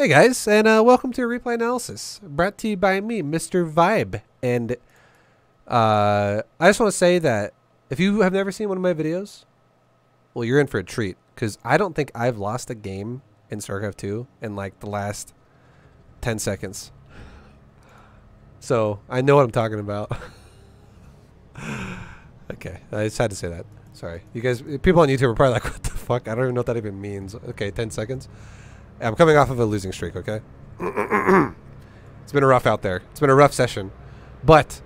Hey guys, and welcome to a replay analysis brought to you by me, Mr. ViBE. And I just want to say that if you have never seen one of my videos, well, you're in for a treat, because I don't think I've lost a game in StarCraft 2 in like the last 10 seconds. So I know what I'm talking about. Okay, I just had to say that. Sorry. You guys, people on YouTube are probably like, what the fuck? I don't even know what that even means. Okay, 10 seconds. I'm coming off of a losing streak, okay? It's been a rough out there. It's been a rough session. But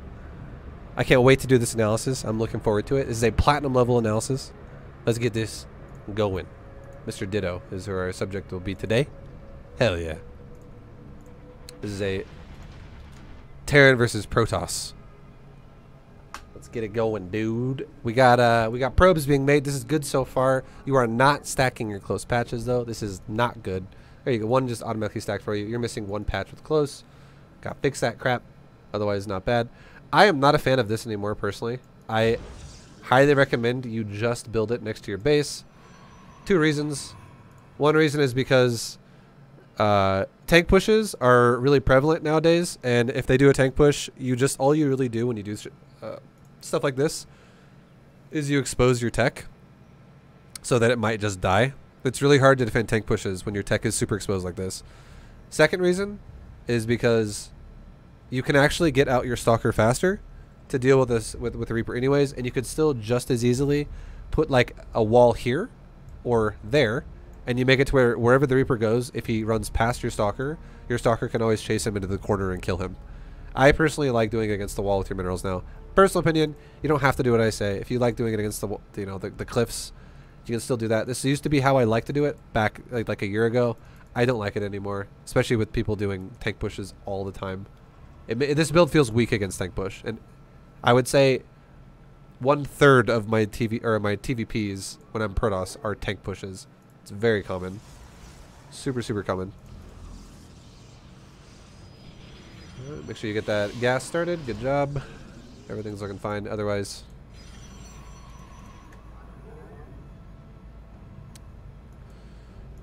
I can't wait to do this analysis. I'm looking forward to it. This is a platinum level analysis. Let's get this going. Mr. Ditto is who our subject will be today. Hell yeah. This is a Terran versus Protoss. Let's get it going, dude. We got probes being made. This is good so far. You are not stacking your close patches though. This is not good. There you go. One just automatically stacked for you. You're missing one patch with close. Got to fix that crap. Otherwise, not bad. I am not a fan of this anymore, personally. I highly recommend you just build it next to your base. Two reasons. One reason is because tank pushes are really prevalent nowadays, and if they do a tank push, all you really do when you do stuff like this is you expose your tech so that it might just die. It's really hard to defend tank pushes when your tech is super exposed like this. Second reason is because you can actually get out your stalker faster to deal with this with the Reaper anyways, and you could still just as easily put like a wall here or there, and you make it to where wherever the Reaper goes, if he runs past your stalker can always chase him into the corner and kill him. I personally like doing it against the wall with your minerals now. Personal opinion, you don't have to do what I say. If you like doing it against the the cliffs, you can still do that. This used to be how I like to do it back like a year ago. I don't like it anymore, especially with people doing tank pushes all the time. This build feels weak against tank push, and I would say 1/3 of my TVPs when I'm Protoss are tank pushes. It's very common, super common. Make sure you get that gas started. Good job. Everything's looking fine. Otherwise,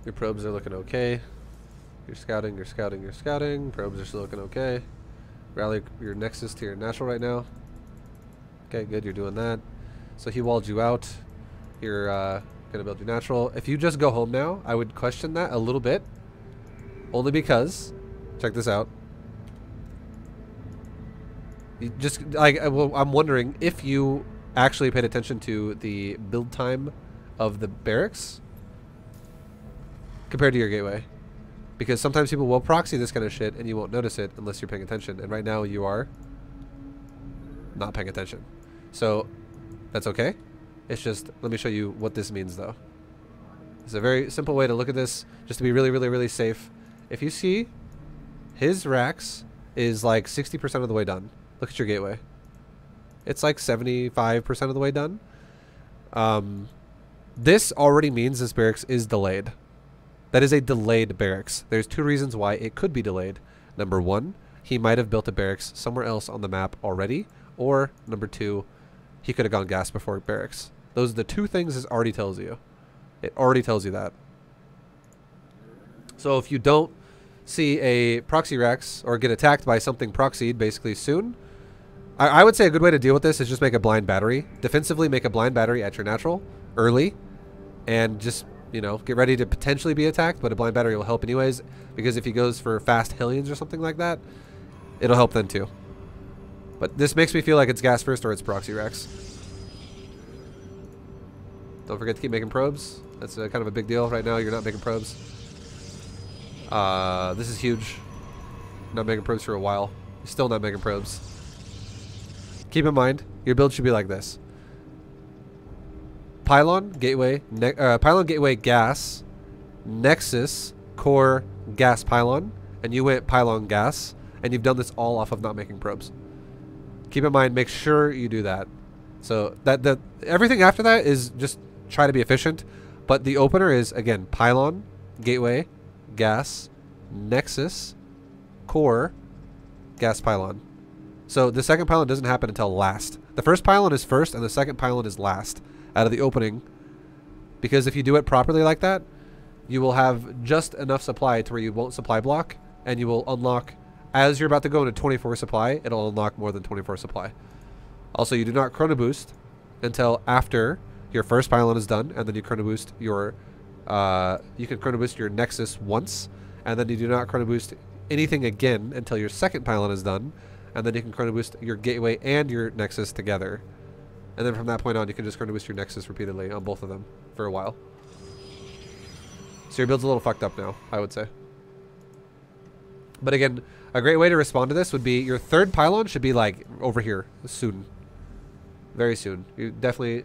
your probes are looking okay. You're scouting. Probes are still looking okay. Rally your Nexus to your natural right now. Okay, good. You're doing that. So he walled you out. You're gonna build your natural. If you just go home now, I would question that a little bit. Only because, check this out. You just well, I'm wondering if you actually paid attention to the build time of the barracks compared to your gateway, because sometimes people will proxy this kind of shit and you won't notice it unless you're paying attention, and right now you are not paying attention, so that's okay. It's just, let me show you what this means though. It's a very simple way to look at this, just to be really safe. If you see his racks is like 60% of the way done. Look at your gateway. It's like 75% of the way done. This already means this barracks is delayed. That is a delayed barracks. There's two reasons why it could be delayed. Number one, he might have built a barracks somewhere else on the map already. Or number two, he could have gone gas before barracks. Those are the two things this already tells you. It already tells you that. So if you don't see a proxy racks or get attacked by something proxied basically soon, I would say a good way to deal with this is just make a blind battery. Defensively, make a blind battery at your natural early, and just, you know, get ready to potentially be attacked, but a blind battery will help anyways, because if he goes for fast Hellions or something like that, it'll help then too. But this makes me feel like it's gas first or it's proxy racks. Don't forget to keep making probes. That's kind of a big deal right now. You're not making probes. This is huge. Not making probes for a while. You're still not making probes. Keep in mind, your build should be like this: pylon, gateway, gas, nexus, core, gas, pylon, and you went pylon, gas, and you've done this all off of not making probes. Keep in mind, make sure you do that. So that everything after that is just try to be efficient, but the opener is, again, pylon, gateway, gas, nexus, core, gas, pylon. So the second pylon doesn't happen until last. The first pylon is first and the second pylon is last out of the opening, because if you do it properly like that, you will have just enough supply to where you won't supply block, and you will unlock, as you're about to go into 24 supply, it'll unlock more than 24 supply. Also, you do not chrono boost until after your first pylon is done, and then you chrono boost your, you can chrono boost your Nexus once, and then you do not chrono boost anything again until your second pylon is done, and then you can chrono boost your gateway and your Nexus together. And then from that point on, you can just chrono boost your Nexus repeatedly on both of them for a while. So your build's a little fucked up now, I would say. But again, a great way to respond to this would be your third pylon should be like over here soon. Very soon. You definitely,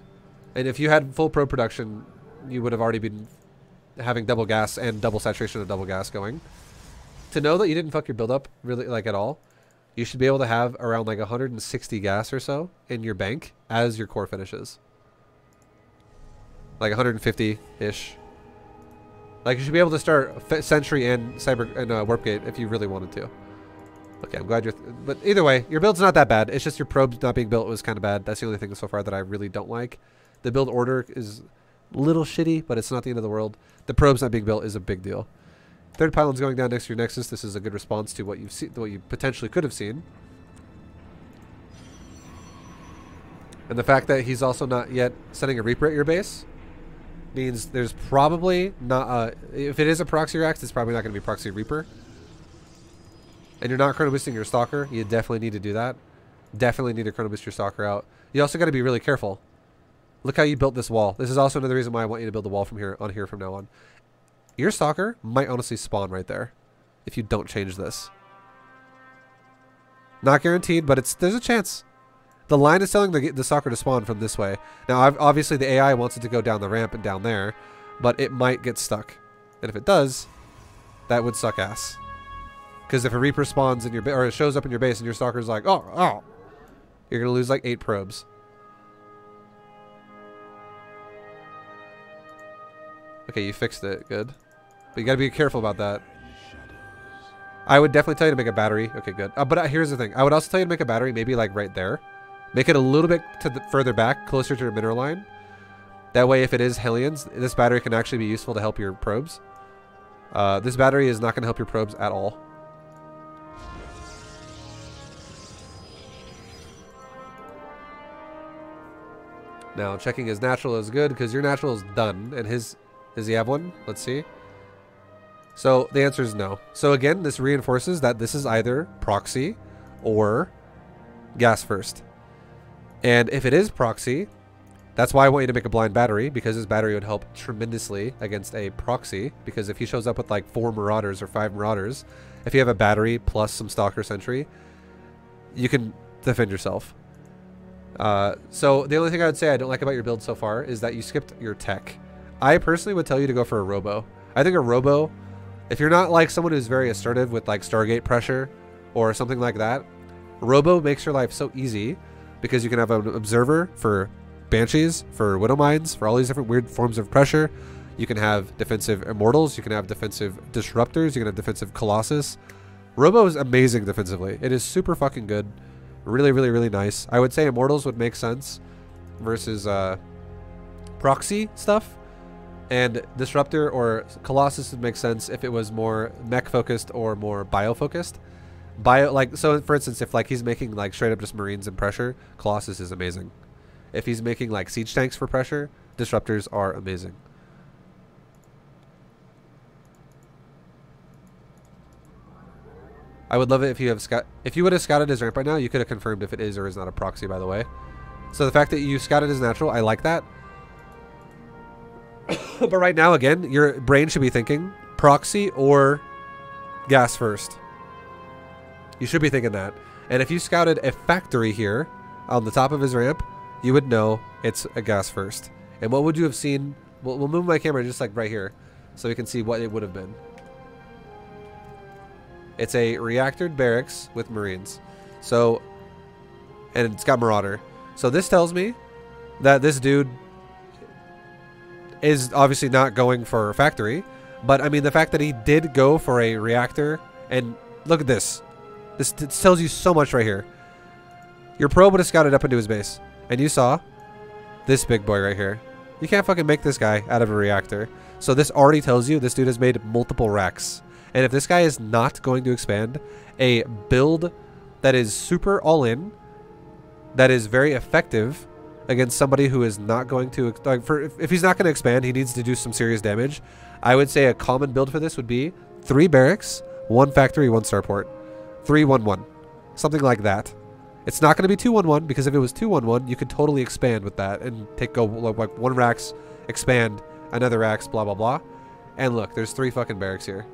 and if you had full probe production, you would have already been having double gas and double saturation of double gas going. To know that you didn't fuck your build up really like at all, you should be able to have around like 160 gas or so in your bank as your core finishes. Like 150-ish. Like you should be able to start Sentry and Cyber and Warp Gate if you really wanted to. Okay, I'm glad you're... but either way, your build's not that bad. It's just your probes not being built was kind of bad. That's the only thing so far that I really don't like. The build order is a little shitty, but it's not the end of the world. The probes not being built is a big deal. Third pylon's going down next to your Nexus. This is a good response to what you've seen, what you potentially could have seen. And the fact that he's also not yet sending a Reaper at your base means there's probably not... if it is a proxy react, it's probably not going to be proxy Reaper. And you're not chrono boosting your Stalker. You definitely need to do that. Definitely need to chrono boost your Stalker out. You also got to be really careful. Look how you built this wall. This is also another reason why I want you to build the wall from here from now on. Your Stalker might honestly spawn right there if you don't change this. Not guaranteed, but there's a chance. The line is telling the Stalker to spawn from this way. Now, obviously, the AI wants it to go down the ramp and down there, but it might get stuck. And if it does, that would suck ass. Because if a Reaper spawns in your or it shows up in your base and your Stalker's like, oh, you're gonna lose like 8 probes. Okay, you fixed it, good. But you gotta be careful about that. I would definitely tell you to make a battery. Okay, good. But here's the thing. I would also tell you to make a battery maybe like right there. Make it a little bit to the further back, closer to your mineral line. That way, if it is Hellions, this battery can actually be useful to help your probes. This battery is not going to help your probes at all. Now, checking his natural is good because your natural is done. And his... does he have one? Let's see. So the answer is no. So again, this reinforces that this is either proxy or gas first. And if it is proxy, that's why I want you to make a blind battery, because this battery would help tremendously against a proxy. Because if he shows up with like 4 Marauders or 5 Marauders, if you have a battery plus some Stalker Sentry, you can defend yourself. So the only thing I would say I don't like about your build so far is that you skipped your tech. I personally would tell you to go for a Robo. I think a Robo, if you're not like someone who's very assertive with like Stargate pressure or something like that, Robo makes your life so easy because you can have an Observer for Banshees, for Widow Mines, for all these different weird forms of pressure. You can have defensive Immortals, you can have defensive Disruptors, you can have defensive Colossus. Robo is amazing defensively. It is super fucking good. Really, really, really nice. I would say Immortals would make sense versus proxy stuff. And Disruptor or Colossus would make sense if it was more mech focused or more bio focused. Like, so for instance, if like he's making like straight up just Marines and pressure, Colossus is amazing. If he's making like siege tanks for pressure, Disruptors are amazing. I would love it if you have if you would have scouted his ramp right now, you could have confirmed if it is or is not a proxy, by the way. So the fact that you scouted his natural, I like that. But right now, again, your brain should be thinking proxy or gas first. You should be thinking that. And if you scouted a factory here on the top of his ramp, you would know it's a gas first. And what would you have seen? We'll move my camera just like right here so we can see what it would have been. It's a reactored barracks with Marines. So, and it's got Marauder. So this tells me that this dude is obviously not going for a factory. But, I mean, the fact that he did go for a reactor, and look at this. This tells you so much right here. Your probe would have scouted up into his base, and you saw this big boy right here. You can't fucking make this guy out of a reactor. So this already tells you this dude has made multiple racks. And if this guy is not going to expand, a build that is super all-in, that is very effective against somebody who is not going to, like, if he's not going to expand, he needs to do some serious damage. I would say a common build for this would be 3 barracks, 1 factory, 1 starport, 3-1-1, something like that. It's not going to be 2-1-1 because if it was 2-1-1, you could totally expand with that and go like 1 racks, expand, another racks, blah blah blah. And look, there's 3 fucking barracks here.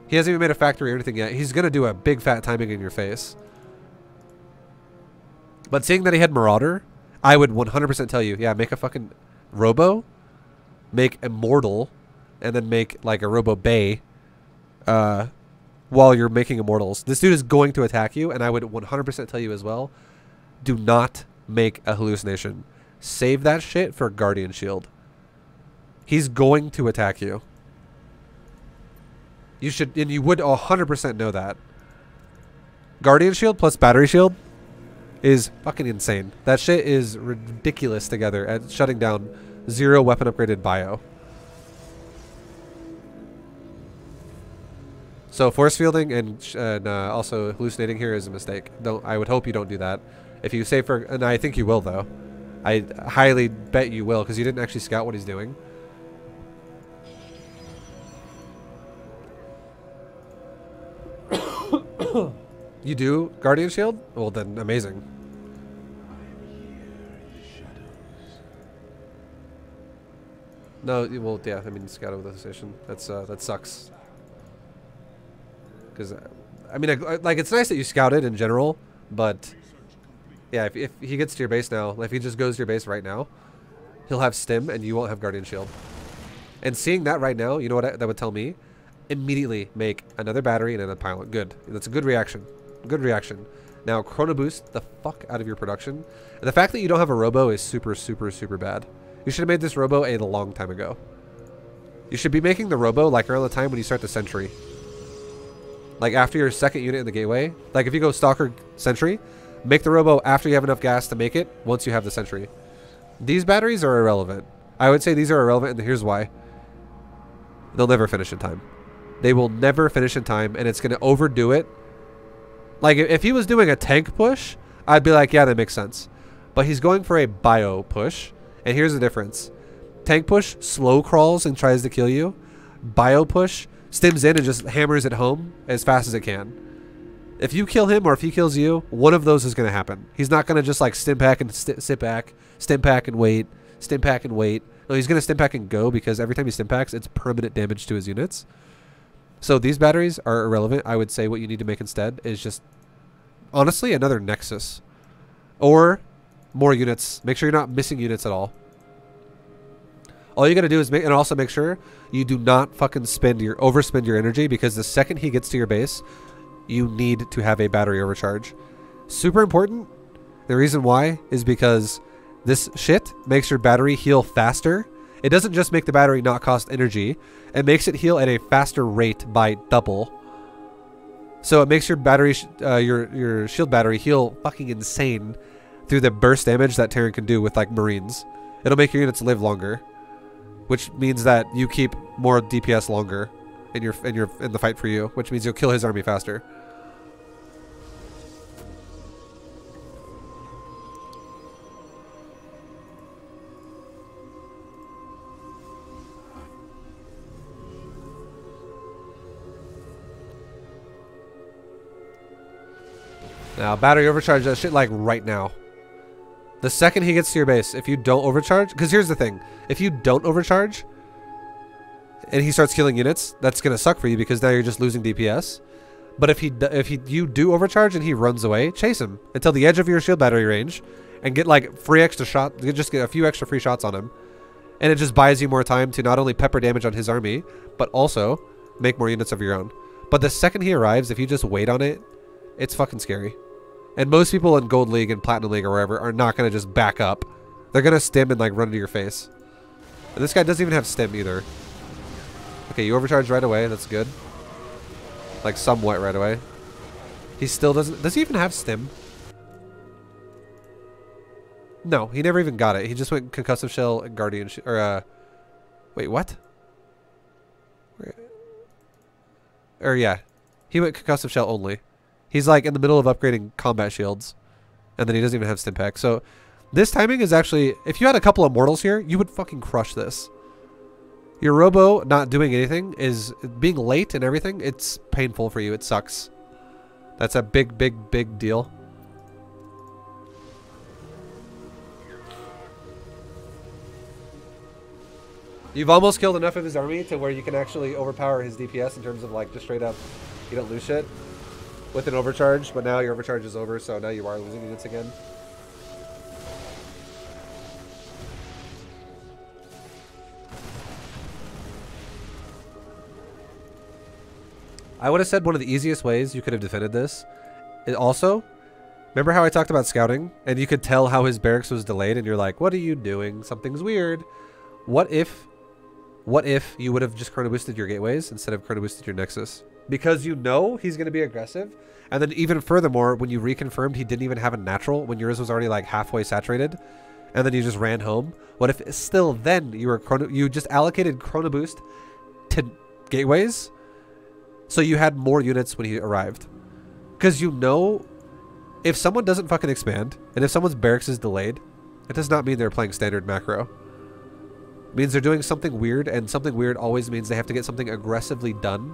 He hasn't even made a factory or anything yet. He's going to do a big fat timing in your face. But seeing that he had Marauder, I would 100% tell you, yeah, make a fucking Robo, make Immortal, and then make like a Robo Bay while you're making Immortals. This dude is going to attack you, and I would 100% tell you as well, do not make a hallucination. Save that shit for Guardian Shield. He's going to attack you. You should, and you would 100% know that. Guardian Shield plus Battery Shield is fucking insane. That shit is ridiculous together at shutting down 0 weapon upgraded bio. So force fielding and also hallucinating here is a mistake. I would hope you don't do that. If you save for, and I think you will though. I highly bet you will because you didn't actually scout what he's doing. You do Guardian Shield? Well then, amazing. No, well, yeah, I mean, scout over the station. That's that sucks. Because, I mean, like, it's nice that you scouted in general, but yeah, if he gets to your base now, if he just goes to your base right now, he'll have stim and you won't have Guardian Shield. And seeing that right now, you know what that would tell me? Immediately make another battery and another pylon. Good. That's a good reaction. Good reaction. Now, Chrono Boost the fuck out of your production. And the fact that you don't have a Robo is super, super, super bad. You should have made this Robo a long time ago. You should be making the Robo like around the time when you start the Sentry. Like after your 2nd unit in the gateway. Like if you go Stalker Sentry, make the Robo after you have enough gas to make it once you have the Sentry. These batteries are irrelevant. I would say these are irrelevant, and here's why. They'll never finish in time. They will never finish in time, and it's going to overdo it. Like, if he was doing a tank push, I'd be like, yeah, that makes sense. But he's going for a bio push, and here's the difference. Tank push slow crawls and tries to kill you. Bio push stims in and just hammers it home as fast as it can. If you kill him or if he kills you, one of those is going to happen. He's not going to just, like, stim pack and sit back, stim pack and wait, stim pack and wait. No, he's going to stim pack and go because every time he stim packs, it's permanent damage to his units. So these batteries are irrelevant. I would say what you need to make instead is just, honestly, another Nexus. Or more units. Make sure you're not missing units at all. All you got to do is make, and also make sure you do not fucking overspend your energy, because the second he gets to your base, you need to have a battery overcharge. Super important. The reason why is because this shit makes your battery heal faster. It doesn't just make the battery not cost energy. It makes it heal at a faster rate by double. So it makes your battery, your shield battery heal fucking insane through the burst damage that Terran can do with like Marines. It'll make your units live longer, which means that you keep more DPS longer in the fight for you, which means you'll kill his army faster. Now, battery overcharge that shit like right now. The second he gets to your base, if you don't overcharge, because here's the thing, if you don't overcharge and he starts killing units, that's gonna suck for you because now you're just losing DPS. But if you do overcharge and he runs away, chase him until the edge of your shield battery range and get like free extra shot, just get a few extra free shots on him, and it just buys you more time to not only pepper damage on his army, but also make more units of your own. But the second he arrives, if you just wait on it, it's fucking scary. And most people in Gold League and Platinum League or wherever are not going to just back up. They're going to stim and like run into your face. And this guy doesn't even have stim either. Okay, you overcharge right away. That's good. Like somewhat right away. He still doesn't... Does he even have stim? No, he never even got it. He just went Concussive Shell and Guardian... Wait, what? Or yeah, he went concussive shell only. He's like in the middle of upgrading combat shields, and then he doesn't even have Stimpack. So this timing is actually, if you had a couple of mortals here, you would fucking crush this. Your Robo not doing anything is being late and everything. It's painful for you. It sucks. That's a big, big, big deal. You've almost killed enough of his army to where you can actually overpower his DPS in terms of like just straight up, you don't lose shit with an overcharge, but now your overcharge is over, so now you are losing units again. I would have said one of the easiest ways you could have defended this. It also, remember how I talked about scouting? And you could tell how his barracks was delayed and you're like, what are you doing? Something's weird. What if you would have just chrono boosted your gateways instead of chrono boosted your nexus? Because you know he's going to be aggressive. And then even furthermore, when you reconfirmed he didn't even have a natural when yours was already like halfway saturated, and then you just ran home. What if still then you just allocated chrono boost to gateways? So you had more units when he arrived. Because you know, if someone doesn't fucking expand, and if someone's barracks is delayed, it does not mean they're playing standard macro. It means they're doing something weird, and something weird always means they have to get something aggressively done.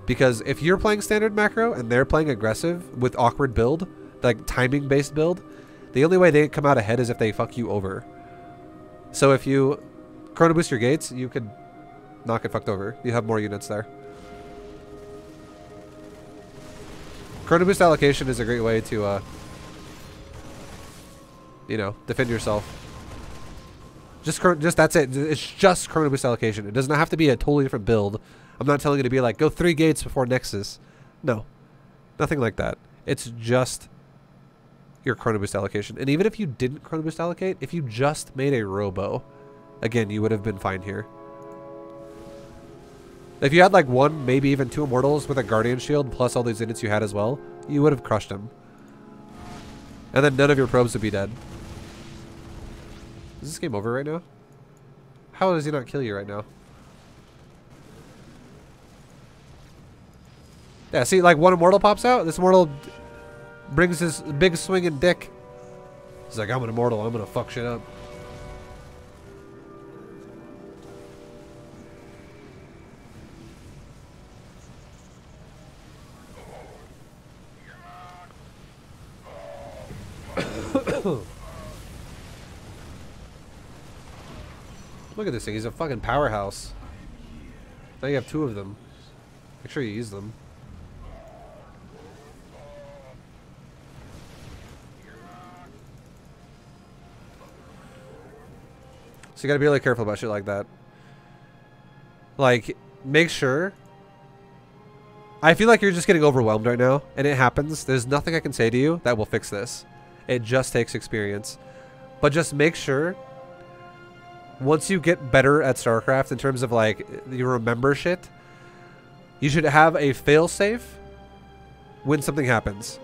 Because if you're playing standard macro, and they're playing aggressive with awkward build, like timing-based build, the only way they come out ahead is if they fuck you over. So if you chrono boost your gates, you could not get fucked over. You have more units there. Chrono boost allocation is a great way to, you know, defend yourself. Just that's it. It's just chrono boost allocation. It does not have to be a totally different build. I'm not telling you to be like, go 3 gates before Nexus. No. Nothing like that. It's just your chrono boost allocation. And even if you didn't chrono boost allocate, if you just made a Robo, again, you would have been fine here. If you had like 1, maybe even 2 Immortals with a Guardian Shield plus all these units you had as well, you would have crushed him. And then none of your probes would be dead. Is this game over right now? How does he not kill you right now? Yeah, see, like 1 Immortal pops out. This Immortal brings his big swinging dick. He's like, I'm an Immortal. I'm going to fuck shit up. Look at this thing. He's a fucking powerhouse. Now you have 2 of them. Make sure you use them. So you gotta be really careful about shit like that. Like, make sure. I feel like you're just getting overwhelmed right now, and it happens. There's nothing I can say to you that will fix this. It just takes experience. But just make sure, once you get better at StarCraft in terms of like, you remember shit, you should have a failsafe when something happens.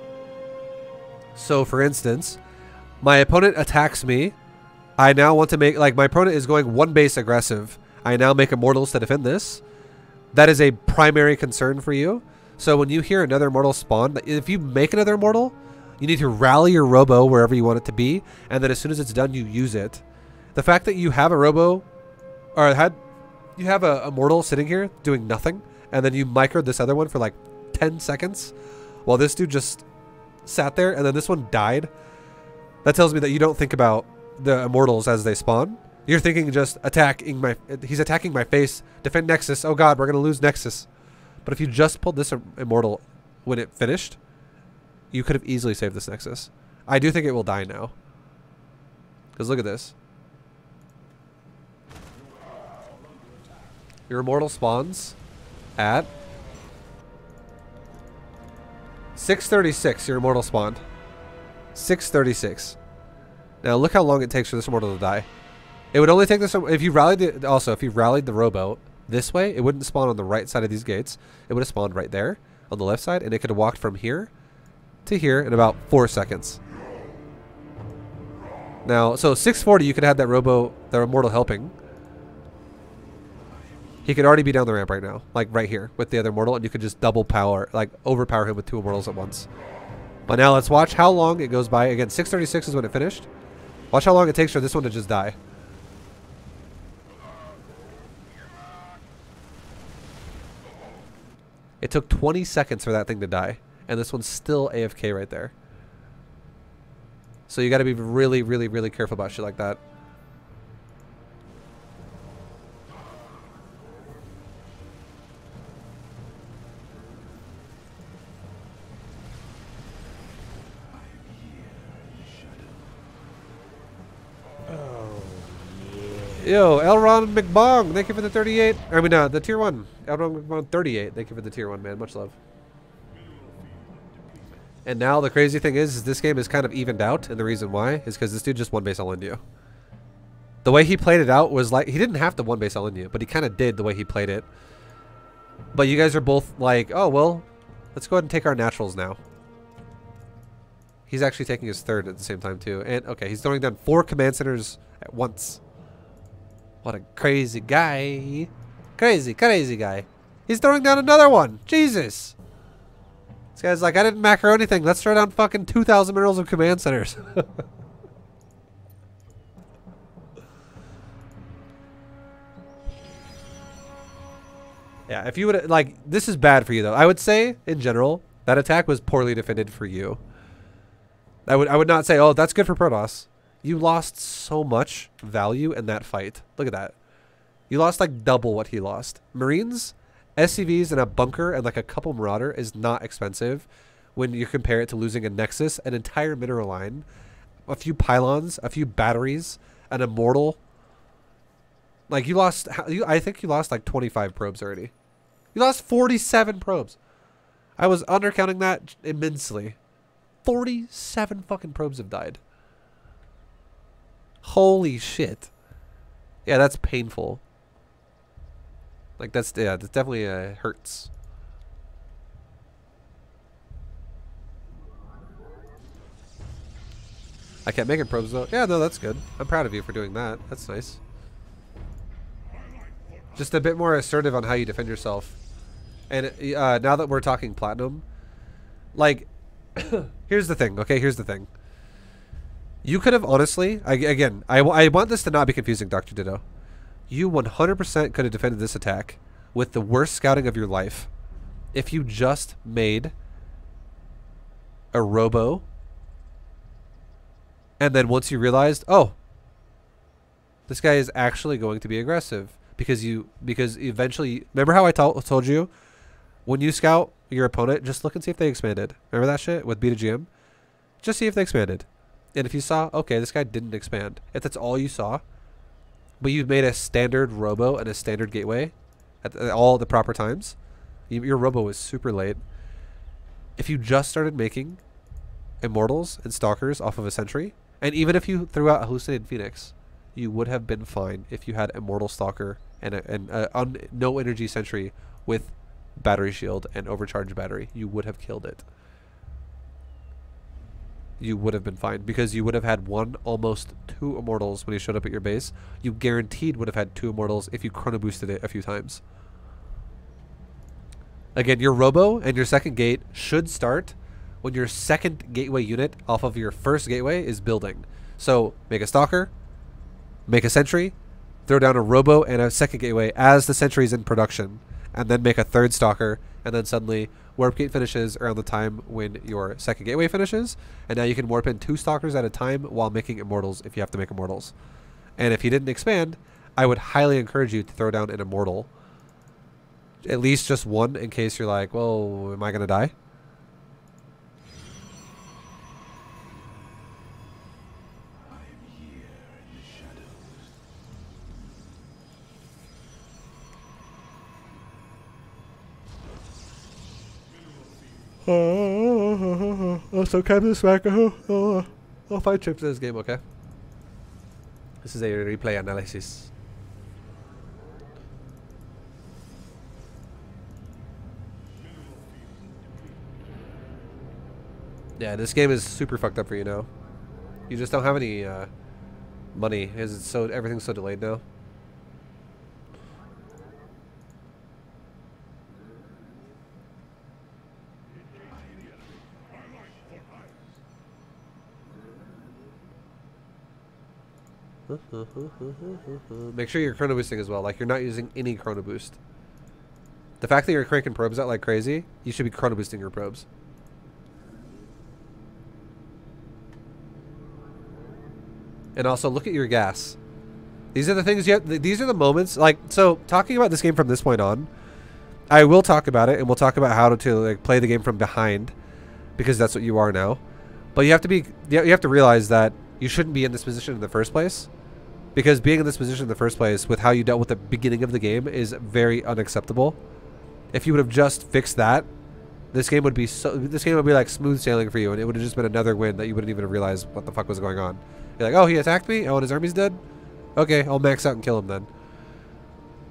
So for instance, my opponent attacks me. I now want to make, like, my opponent is going 1 base aggressive. I now make Immortals to defend this. That is a primary concern for you. So when you hear another Immortal spawn, if you make another Immortal, you need to rally your Robo wherever you want it to be, and then as soon as it's done, you use it. The fact that you have a Robo, or you have a Immortal sitting here doing nothing, and then you microed this other one for like 10 seconds, while this dude just sat there, and then this one died, that tells me that you don't think about the Immortals as they spawn. You're thinking just he's attacking my face, defend Nexus, oh god, we're going to lose Nexus. But if you just pulled this Immortal when it finished, you could have easily saved this Nexus. I do think it will die now. Because look at this. Your Immortal spawns at 6:36. Your Immortal spawned. 6:36. Now look how long it takes for this Immortal to die. It would only take this if you rallied it. Also, if you rallied the Robo this way, it wouldn't spawn on the right side of these gates. It would have spawned right there on the left side, and it could have walked from here to here in about 4 seconds. Now, so 6:40, you could have had that Robo, the Immortal helping. He could already be down the ramp right now, like right here with the other immortal, and you could just double power, like overpower him with 2 immortals at once. But now let's watch how long it goes by. Again, 6:36 is when it finished. Watch how long it takes for this one to just die. It took 20 seconds for that thing to die, and this one's still AFK right there. So you got to be really, really, really careful about shit like that. Yo, Elron McBong, thank you for the 38. I mean, the tier 1. Elron McBong 38, thank you for the tier 1, man. Much love. And now the crazy thing is this game is kind of evened out, and the reason why is because this dude just one base all into you. The way he played it out was like, he didn't have to one base all into you, but he kind of did the way he played it. But you guys are both like, oh, well, let's go ahead and take our naturals now. He's actually taking his 3rd at the same time, too. And, okay, he's throwing down 4 command centers at once. What a crazy guy. Crazy, crazy guy. He's throwing down another one. Jesus. This guy's like, I didn't macro anything. Let's throw down fucking 2,000 minerals of command centers. Yeah, if you would, like, this is bad for you, though. I would say, in general, that attack was poorly defended for you. I would not say, oh, that's good for Protoss. You lost so much value in that fight. Look at that. You lost like double what he lost. Marines, SCVs, and a bunker and like a couple Marauder is not expensive when you compare it to losing a Nexus, an entire mineral line, a few pylons, a few batteries, an immortal. Like you lost, I think you lost like 25 probes already. You lost 47 probes. I was undercounting that immensely. 47 fucking probes have died. Holy shit. Yeah, that's painful. Like that's, yeah, that definitely hurts. I kept making probes though. Yeah, no, that's good. I'm proud of you for doing that. That's nice. Just a bit more assertive on how you defend yourself. And now that we're talking platinum, like, here's the thing, okay? Here's the thing. You could have honestly, I want this to not be confusing, Dr. Ditto. You 100% could have defended this attack with the worst scouting of your life if you just made a robo. And then once you realized, oh, this guy is actually going to be aggressive because eventually, remember how I told you when you scout your opponent, just look and see if they expanded. Remember that shit with Beta GM? Just see if they expanded. And if you saw, okay, this guy didn't expand. If that's all you saw, but you made a standard robo and a standard gateway at all the proper times, your robo was super late. If you just started making immortals and stalkers off of a sentry, and even if you threw out a hallucinated phoenix, you would have been fine if you had immortal stalker and no energy sentry with battery shield and overcharged battery. You would have killed it. You would have been fine because you would have had almost two immortals when you showed up at your base. You guaranteed would have had 2 immortals if you chrono boosted it a few times. Again, your robo and your second gate should start when your second gateway unit off of your first gateway is building. So make a stalker, make a sentry, throw down a robo and a second gateway as the sentry's in production, and then make a third stalker, and then suddenly warp gate finishes around the time when your second gateway finishes, and now you can warp in 2 stalkers at a time while making immortals if you have to make immortals. And if you didn't expand, I would highly encourage you to throw down an immortal. At least just one in case you're like, well, am I going to die? So Captain Smack. I'll find trips in this game, okay? This is a replay analysis. Yeah, this game is super fucked up for you now. You just don't have any money. Everything's so delayed now. Make sure you're chrono boosting as well. Like you're not using any chrono boost. The fact that you're cranking probes out like crazy, you should be chrono boosting your probes. And also look at your gas. These are the things you have, these are the moments, like, so talking about this game from this point on, I will talk about it, and we'll talk about how to like play the game from behind, because that's what you are now. But you have to realize that you shouldn't be in this position in the first place, because being in this position in the first place with how you dealt with the beginning of the game is very unacceptable. If you would have just fixed that, this game would be like smooth sailing for you, and it would have just been another win that you wouldn't even have realized what the fuck was going on. You're like, oh, he attacked me? Oh, and his army's dead? Okay, I'll max out and kill him then.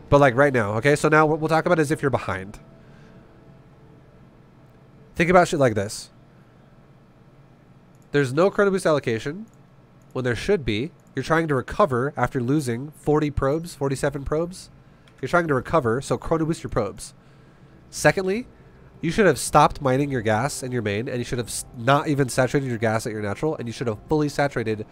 But like right now, okay? So now what we'll talk about is if you're behind. Think about shit like this. There's no chrono boost allocation when there should be. You're trying to recover after losing 40 probes, 47 probes. You're trying to recover, so chrono boost your probes. Secondly, you should have stopped mining your gas in your main, and you should have not even saturated your gas at your natural, and you should have fully saturated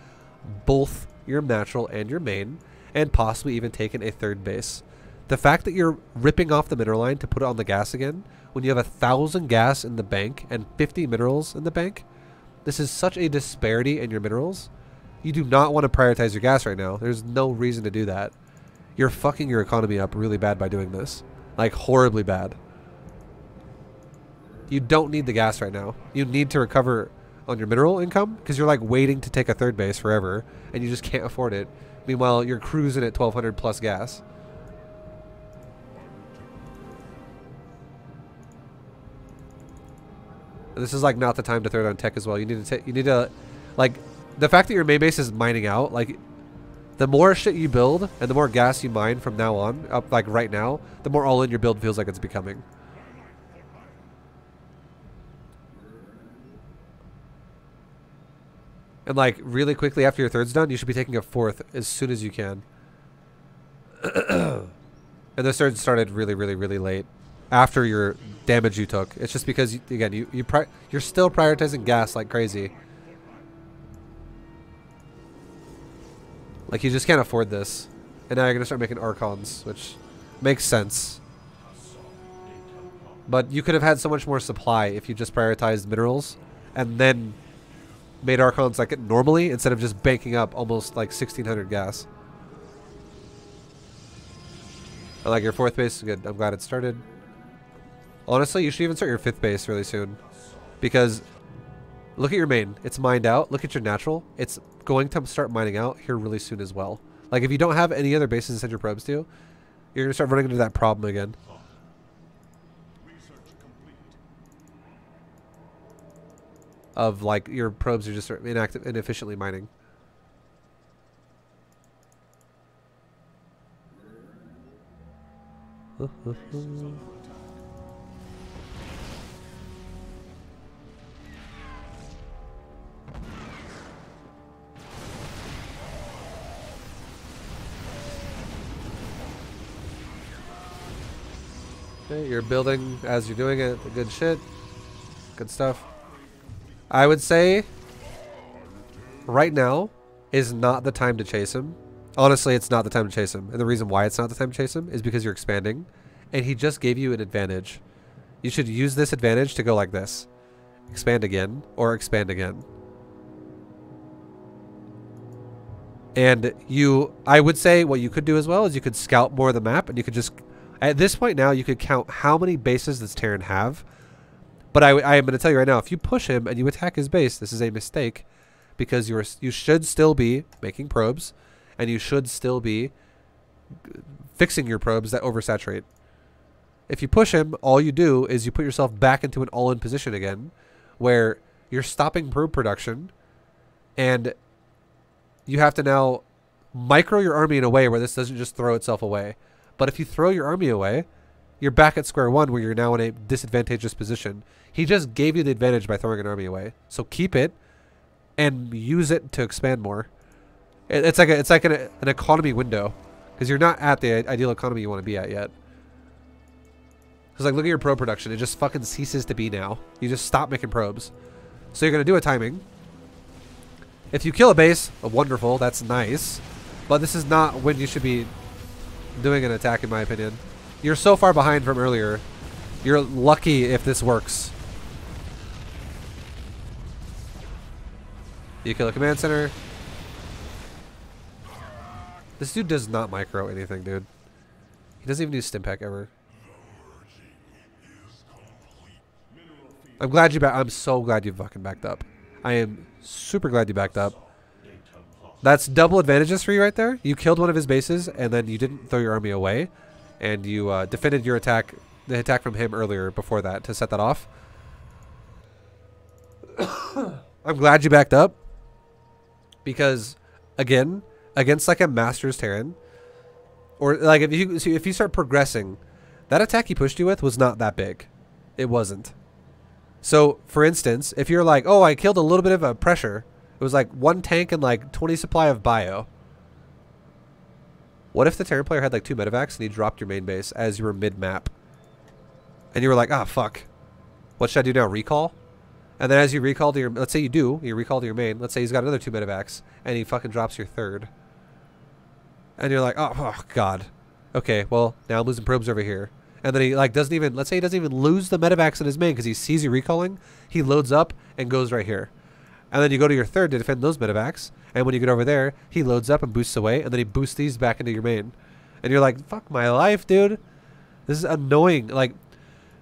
both your natural and your main, and possibly even taken a third base. The fact that you're ripping off the mineral line to put it on the gas again, when you have 1,000 gas in the bank and 50 minerals in the bank, this is such a disparity in your minerals. You do not want to prioritize your gas right now. There's no reason to do that. You're fucking your economy up really bad by doing this. Like, horribly bad. You don't need the gas right now. You need to recover on your mineral income, because you're like waiting to take a third base forever, and you just can't afford it. Meanwhile, you're cruising at 1,200 plus gas. And this is like not the time to throw down tech as well. You need to like, the fact that your main base is mining out, like, the more shit you build and the more gas you mine from now on, up like right now, the more all in your build feels like it's becoming. And like really quickly after your third's done, you should be taking a fourth as soon as you can. And the third started really, really, really late after your damage you took. It's just because again, you're still prioritizing gas like crazy. Like you just can't afford this. And now you're gonna start making Archons, which makes sense. But you could have had so much more supply if you just prioritized minerals and then made Archons like it normally instead of just banking up almost like 1,600 gas. I like your fourth base is good. I'm glad it started. Honestly, you should even start your fifth base really soon, because look at your main. It's mined out. Look at your natural. It's going to start mining out here really soon as well. Like if you don't have any other bases to send your probes to, you're gonna start running into that problem again. Of like your probes are just inefficiently mining. Okay, you're building as you're doing it. Good shit. Good stuff. I would say right now is not the time to chase him. Honestly, it's not the time to chase him. And the reason why it's not the time to chase him is because you're expanding. And he just gave you an advantage. You should use this advantage to go like this. Expand again or expand again. And I would say what you could do as well is you could scout more of the map, and you could just, at this point now, you could count how many bases does Terran have. But I am going to tell you right now, if you push him and you attack his base, this is a mistake, because you should still be making probes, and you should still be fixing your probes that oversaturate. If you push him, all you do is you put yourself back into an all-in position again, where you're stopping probe production, and you have to now micro your army in a way where this doesn't just throw itself away. But if you throw your army away, you're back at square one, where you're now in a disadvantageous position. He just gave you the advantage by throwing an army away. So keep it and use it to expand more. It's like an economy window, because you're not at the ideal economy you want to be at yet. Because like, look at your probe production. It just fucking ceases to be now. You just stop making probes. So you're going to do a timing. If you kill a base, wonderful. That's nice. But this is not when you should be doing an attack, in my opinion. You're so far behind from earlier. You're lucky if this works. You kill a command center. This dude does not micro anything, dude. He doesn't even use stim pack ever. I'm glad you I'm so glad you fucking backed up. I am super glad you backed up. That's double advantages for you right there. You killed one of his bases, and then you didn't throw your army away, and you defended your attack, the attack from him earlier before that to set that off. I'm glad you backed up, because again, against like a Masters Terran, or like if you start progressing, that attack he pushed you with was not that big. It wasn't. So for instance, if you're like, oh, I killed a little bit of a pressure. It was like 1 tank and like 20 supply of bio. What if the Terran player had like 2 medevacs and he dropped your main base as you were mid-map? And you were like, ah, fuck. What should I do now? Recall? And then as you recall to your... Let's say you recall to your main. Let's say he's got another 2 medevacs and he fucking drops your 3rd. And you're like, oh, God. Okay, well, now I'm losing probes over here. And then he like doesn't even... Let's say he doesn't even lose the medevacs in his main because he sees you recalling. He loads up and goes right here. And then you go to your 3rd to defend those medevacs. And when you get over there, he loads up and boosts away. And then he boosts these back into your main. And you're like, fuck my life, dude. This is annoying. Like,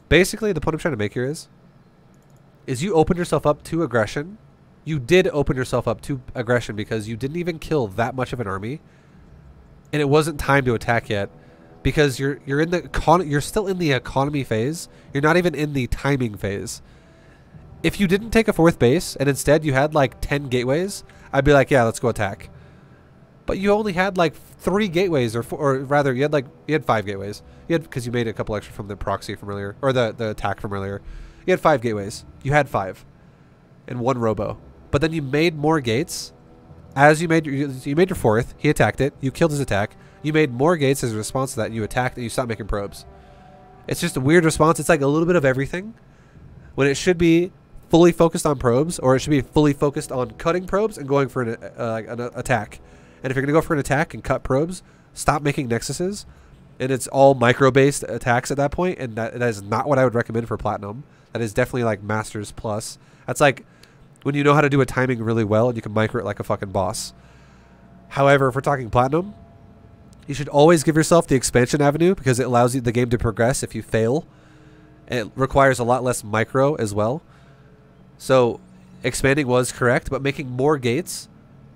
basically, the point I'm trying to make here is you opened yourself up to aggression. You did open yourself up to aggression because you didn't even kill that much of an army. And it wasn't time to attack yet. Because you're still in the economy phase. You're not even in the timing phase. If you didn't take a 4th base and instead you had like 10 gateways, I'd be like, yeah, let's go attack. But you only had like 3 gateways, or rather, you had 5 gateways. You had, because you made a couple extra from the proxy from earlier, or the attack from earlier. You had 5 gateways. You had 5, and 1 robo. But then you made more gates. As you made your 4th, he attacked it. You killed his attack. You made more gates as a response to that, and you attacked, and you stopped making probes. It's just a weird response. It's like a little bit of everything, when it should be fully focused on probes, or it should be fully focused on cutting probes and going for an attack. And if you're going to go for an attack and cut probes, stop making nexuses. And it's all micro-based attacks at that point, and that is not what I would recommend for Platinum. That is definitely like Masters Plus. That's like when you know how to do a timing really well and you can micro it like a fucking boss. However, if we're talking Platinum, you should always give yourself the expansion avenue because it allows you the game to progress if you fail. It requires a lot less micro as well. So expanding was correct, but making more gates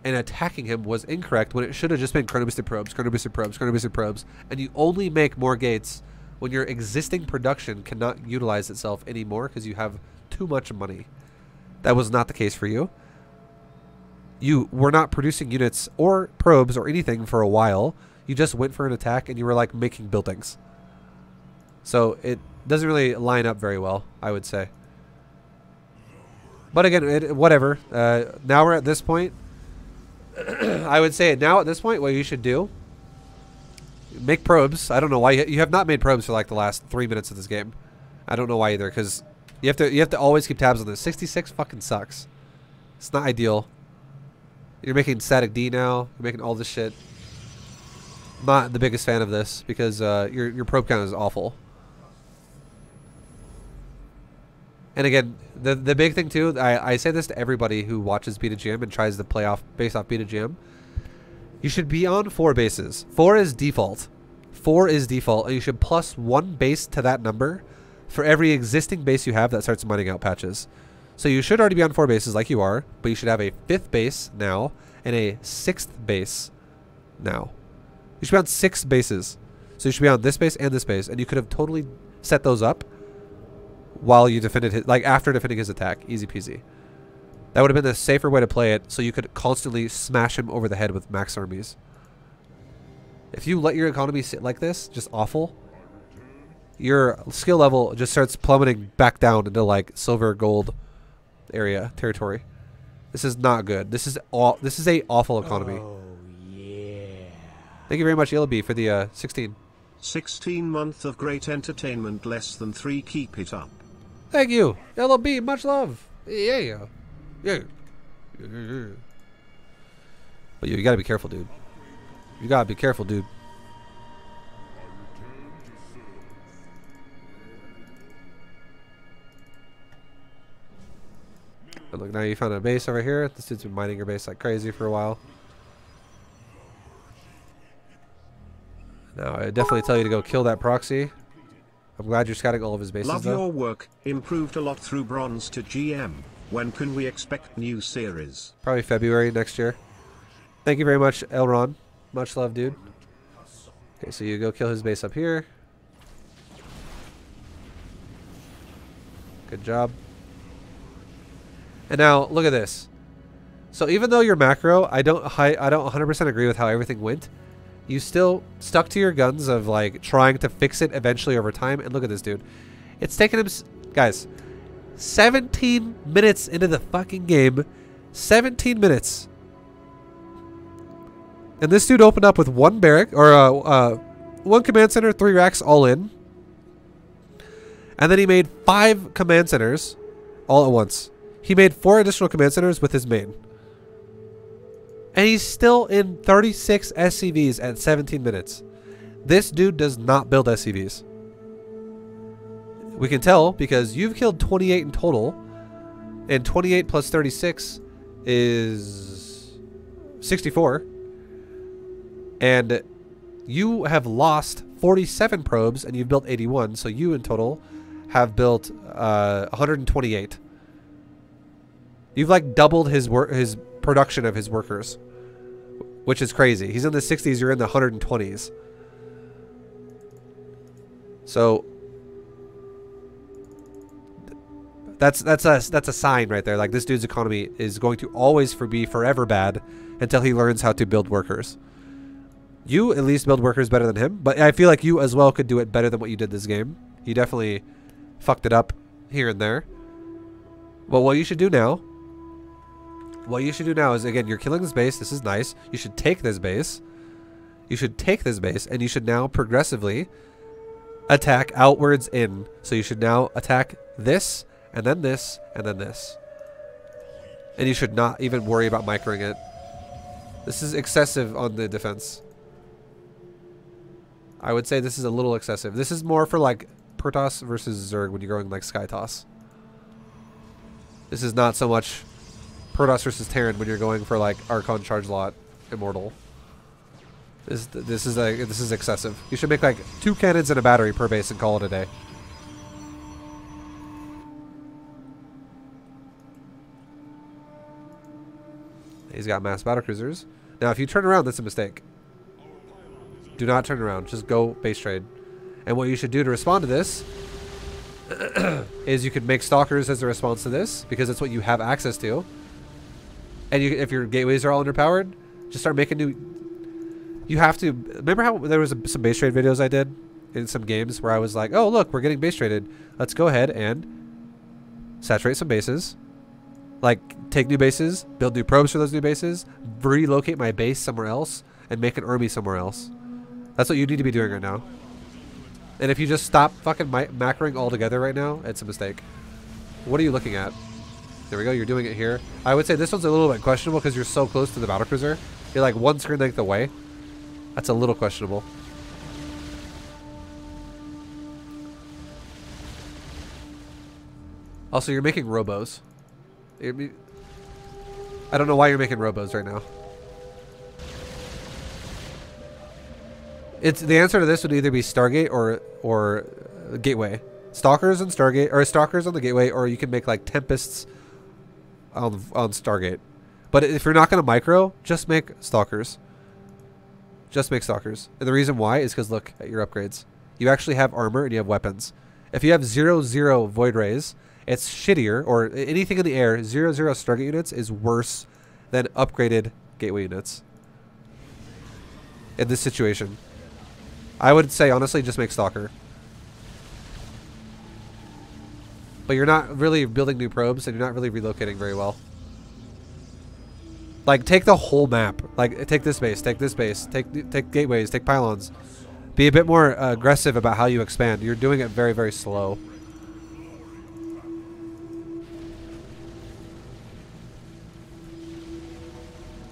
and attacking him was incorrect when it should have just been chrono boosted probes, chrono boosted probes, chrono boosted probes. And you only make more gates when your existing production cannot utilize itself anymore because you have too much money. That was not the case for you. You were not producing units or probes or anything for a while. You just went for an attack and you were like making buildings. So it doesn't really line up very well, I would say. But again, whatever. Now we're at this point. I would say now at this point, what you should do, make probes. I don't know why you have not made probes for like the last 3 minutes of this game. I don't know why either, because you have to always keep tabs on this. 66 fucking sucks. It's not ideal. You're making static D now. You're making all this shit. Not the biggest fan of this because your probe count is awful. And again, the big thing too, I say this to everybody who watches PvTGM and tries to play off based off PvTGM. You should be on 4 bases. 4 is default. 4 is default, and you should plus 1 base to that number for every existing base you have that starts mining out patches. So you should already be on 4 bases like you are, but you should have a 5th base now and a 6th base now. You should be on 6 bases. So you should be on this base and this base, and you could have totally set those up while you defended his, like after defending his attack. Easy peasy. That would have been the safer way to play it, so you could constantly smash him over the head with max armies. If you let your economy sit like this, just awful, your skill level just starts plummeting back down into like silver, gold area territory. This is not good. This is a awful economy. Oh yeah. Thank you very much, Yellow Bee, for the 16. 16 month of great entertainment, less than 3. Keep it up. Thank you, Yellow Bee. Much love. Yeah, yeah. But you gotta be careful, dude. You gotta be careful, dude. But look, now you found a base over here. This dude's been mining your base like crazy for a while. Now, I definitely tell you to go kill that proxy. I'm glad you're scouting all of his bases, Love though. your work. Improved a lot through bronze to GM. When can we expect new series? Probably February next year. Thank you very much, Elron. Much love, dude. Okay, so you go kill his base up here. Good job. And now, look at this. So even though you're macro, I don't 100% agree with how everything went. You still stuck to your guns of like trying to fix it eventually over time. And look at this dude. It's taken him, guys, 17 minutes into the fucking game. 17 minutes. And this dude opened up with one barrack, or one command center, 3 racks all in. And then he made 5 command centers all at once. He made 4 additional command centers with his main. And he's still in 36 SCVs at 17 minutes. This dude does not build SCVs. We can tell because you've killed 28 in total. And 28 plus 36 is 64. And you have lost 47 probes and you've built 81. So you in total have built 128. You've like doubled his production of his workers, which is crazy. He's in the 60s, you're in the 120s. So that's a sign right there. Like this dude's economy is going to always be forever bad until he learns how to build workers. You at least build workers better than him, but I feel like you as well could do it better than what you did this game. You definitely fucked it up here and there. But what you should do now is, again, you're killing this base. This is nice. You should take this base. You should take this base, and you should now progressively attack outwards in. So you should now attack this, and then this, and then this. And you should not even worry about microing it. This is excessive on the defense. I would say this is a little excessive. This is more for like Protoss versus Zerg when you're going like Sky Toss. This is not so much Protoss versus Terran when you're going for like Archon Charge Lot Immortal. This is excessive. You should make like 2 cannons and a battery per base and call it a day. He's got mass battlecruisers. Now if you turn around, that's a mistake. Do not turn around. Just go base trade. And what you should do to respond to this is you could make stalkers as a response to this, because it's what you have access to. And you, if your gateways are all underpowered, just start making new. You have to remember how there was some base trade videos I did in some games where I was like, oh look, we're getting base traded. Let's go ahead and saturate some bases. Like take new bases, build new probes for those new bases, relocate my base somewhere else, and make an army somewhere else. That's what you need to be doing right now. And if you just stop fucking macroing altogether right now, it's a mistake. What are you looking at? There we go, you're doing it here. I would say this one's a little bit questionable because you're so close to the battlecruiser. You're like 1 screen length away. That's a little questionable. Also, you're making robos. I don't know why you're making robos right now. It's the answer to this would either be Stargate or Gateway. Stalkers and Stargate, or Stalkers on the Gateway, or you can make like Tempests on Stargate. But if you're not going to micro, just make Stalkers. Just make Stalkers. And the reason why is because look at your upgrades. You actually have armor and you have weapons. If you have 0/0 Void Rays, it's shittier, or anything in the air, 0/0 Stargate units is worse than upgraded Gateway units. In this situation. I would say, honestly, just make Stalker. But you're not really building new probes, and you're not really relocating very well. Like, take the whole map. Like, take this base, take gateways, take pylons. Be a bit more aggressive about how you expand. You're doing it very, very slow.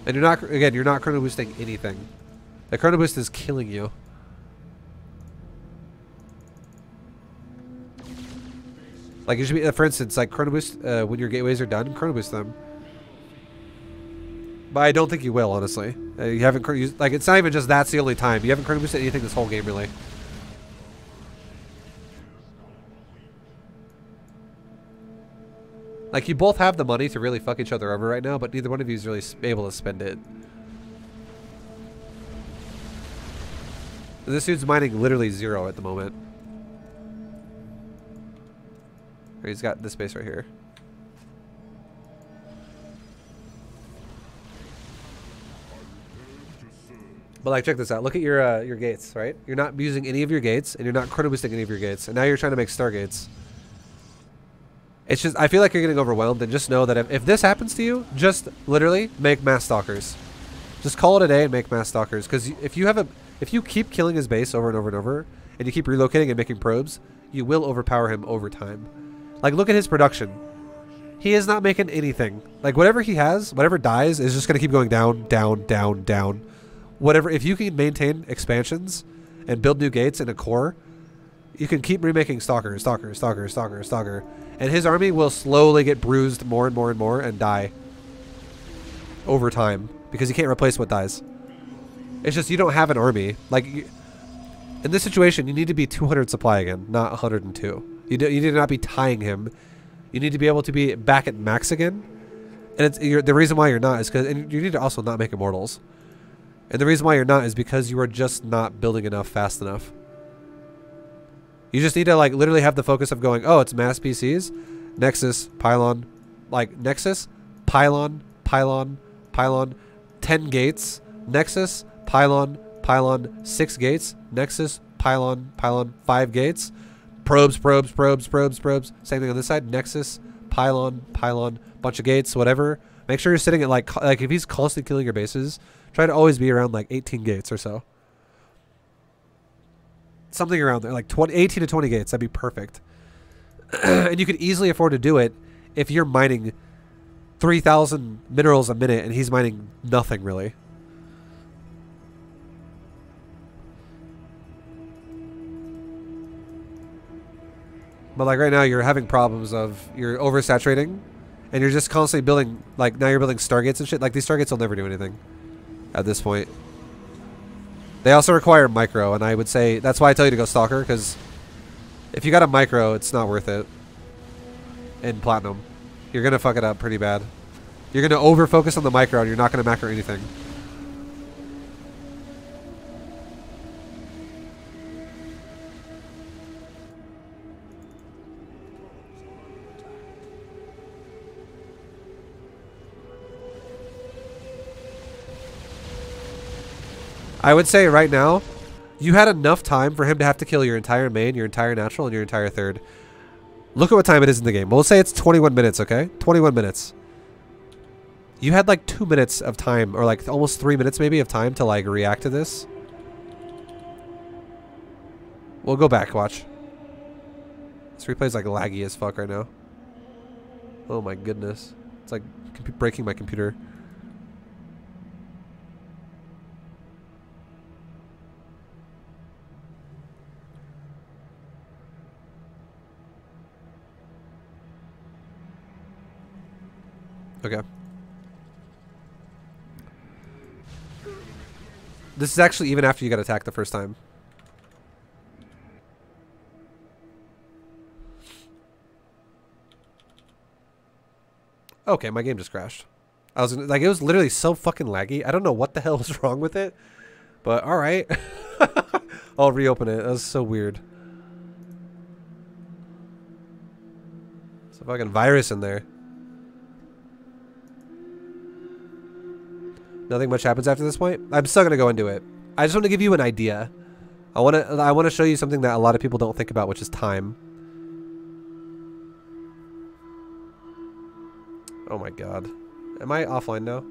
And you're not, again, you're not chrono boosting anything. The Chrono Boost is killing you. Like, you should be, for instance, like Chrono Boost, when your gateways are done, Chrono Boost them. But I don't think you will, honestly. You haven't, like, it's not even just that's the only time. You haven't Chrono Boosted anything this whole game, really. Like, you both have the money to really fuck each other over right now, but neither one of you is really able to spend it. This dude's mining literally 0 at the moment. He's got this space right here. But like, check this out. Look at your gates, right? You're not using any of your gates, and you're not chrono boosting any of your gates, and now you're trying to make stargates. It's just, I feel like you're getting overwhelmed, and just know that if this happens to you, just literally make mass stalkers. Just call it a day and make mass stalkers, because if you keep killing his base over and over and over, and you keep relocating and making probes, you will overpower him over time. Like, look at his production. He is not making anything. Like, whatever he has, whatever dies, is just going to keep going down, down, down, down. Whatever, if you can maintain expansions and build new gates in a core, you can keep remaking Stalker, Stalker, Stalker, Stalker, Stalker. And his army will slowly get bruised more and more and more and die over time because you can't replace what dies. It's just you don't have an army. Like, in this situation, you need to be 200 supply again, not 102. You need to not be tying him. You need to be able to be back at max again. And the reason why you're not is because, and you need to also not make immortals. And the reason why you're not is because you are just not building enough fast enough. You just need to, like, literally have the focus of going, oh, it's mass PCs, Nexus, Pylon, like, Nexus, Pylon, Pylon, Pylon, 10 gates, Nexus, Pylon, Pylon, 6 gates, Nexus, Pylon, Pylon, 5 gates, probes, probes, probes, probes, probes. Same thing on this side, Nexus, Pylon, Pylon, bunch of gates, whatever. Make sure you're sitting at, like if he's constantly killing your bases, try to always be around, like, 18 gates or so. Something around there, like 18 to 20 gates. That'd be perfect. And you could easily afford to do it if you're mining 3,000 minerals a minute and he's mining nothing, really. But, like, right now you're having problems of you're oversaturating and you're just constantly building, like, now you're building stargates and shit. Like, these stargates will never do anything at this point. They also require micro, and I would say that's why I tell you to go Stalker, because if you got a micro, it's not worth it. In Platinum, you're gonna fuck it up pretty bad. You're gonna over focus on the micro, and you're not gonna macro anything. I would say right now, you had enough time for him to have to kill your entire main, your entire natural, and your entire third. Look at what time it is in the game. We'll say it's 21 minutes, okay? 21 minutes. You had like 2 minutes of time, or like almost 3 minutes maybe of time to like react to this. We'll go back, watch. This replay's like laggy as fuck right now. Oh my goodness. It's like breaking my computer. Okay. This is actually even after you got attacked the first time. Okay, my game just crashed. I was like, it was literally so fucking laggy. I don't know what the hell was wrong with it, but all right. I'll reopen it. That was so weird. It's a fucking virus in there. Nothing much happens after this point. I'm still gonna go into it. I just want to give you an idea. I want to show you something that a lot of people don't think about, which is time. Oh my god. Am I offline now?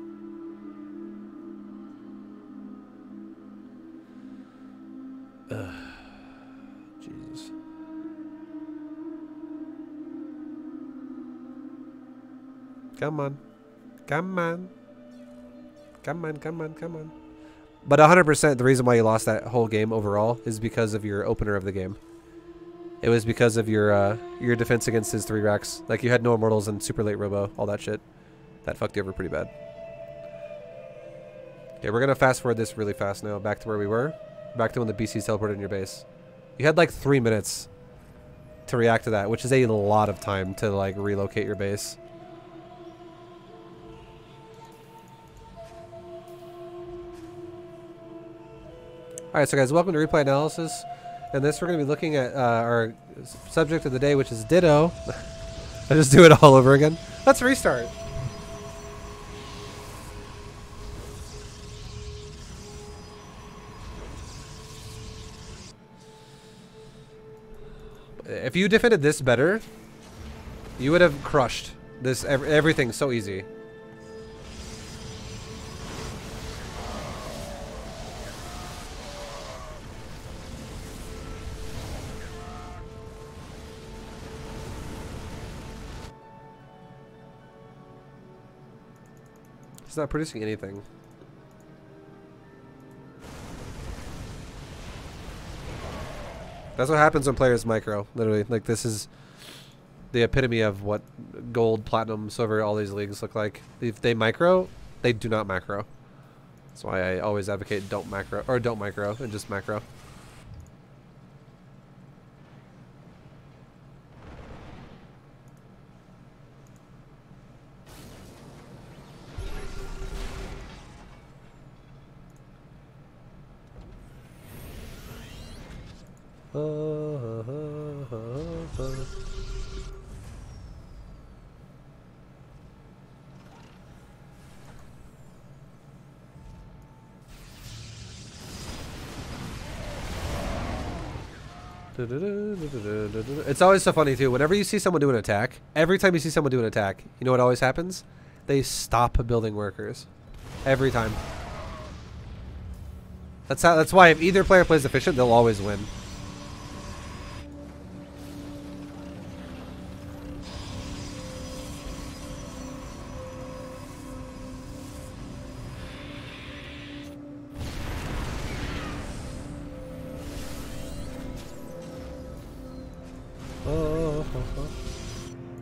Ugh. Jesus. Come on. Come on. Come on, come on, come on. But 100% the reason why you lost that whole game overall is because of your opener of the game. It was because of your defense against his 3 racks. Like, you had no immortals and super late robo, all that shit. That fucked you over pretty bad. Okay, we're gonna fast forward this really fast now, back to where we were. Back to when the BCs teleported in your base. You had like 3 minutes to react to that, which is a lot of time to like relocate your base. Alright, so guys, welcome to Replay Analysis. And this, we're going to be looking at our subject of the day, which is Ditto. I just do it all over again. Let's restart. If you defended this better, you would have crushed this everything so easy. It's not producing anything. That's what happens when players micro, literally. Like, this is the epitome of what gold, platinum, silver, all these leagues look like. If they micro, they do not macro. That's why I always advocate don't macro, or don't micro, and just macro. It's always so funny too. Whenever you see someone do an attack, every time you see someone do an attack, you know what always happens? They stop building workers. Every time. That's why if either player plays efficient, they'll always win.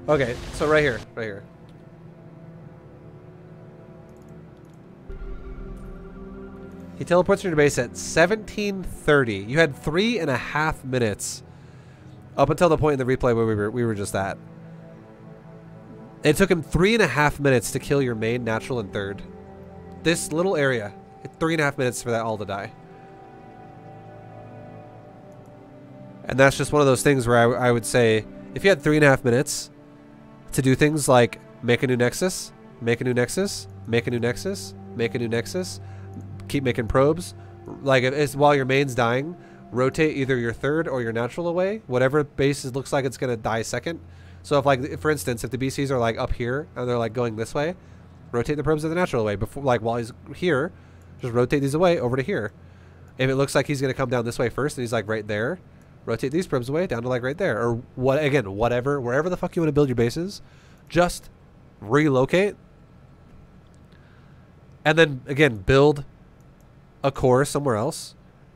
Okay, so right here, right here. He teleports to your base at 17:30. You had 3.5 minutes up until the point in the replay where we were just at. It took him 3.5 minutes to kill your main, natural, and third. This little area, 3.5 minutes for that all to die. And that's just one of those things where I would say, if you had 3.5 minutes to do things like make a new nexus, make a new nexus, make a new nexus, make a new nexus, keep making probes, like it's while your main's dying, rotate either your third or your natural away, whatever base looks like it's gonna die second. So if, like, for instance, if the BCs are like up here and they're like going this way, rotate the probes to the natural away. Before, like while he's here, just rotate these away over to here. If it looks like he's gonna come down this way first and he's like right there, rotate these probes away down to like right there, or what? Again, whatever, wherever the fuck you want to build your bases, just relocate, and then again build a core somewhere else,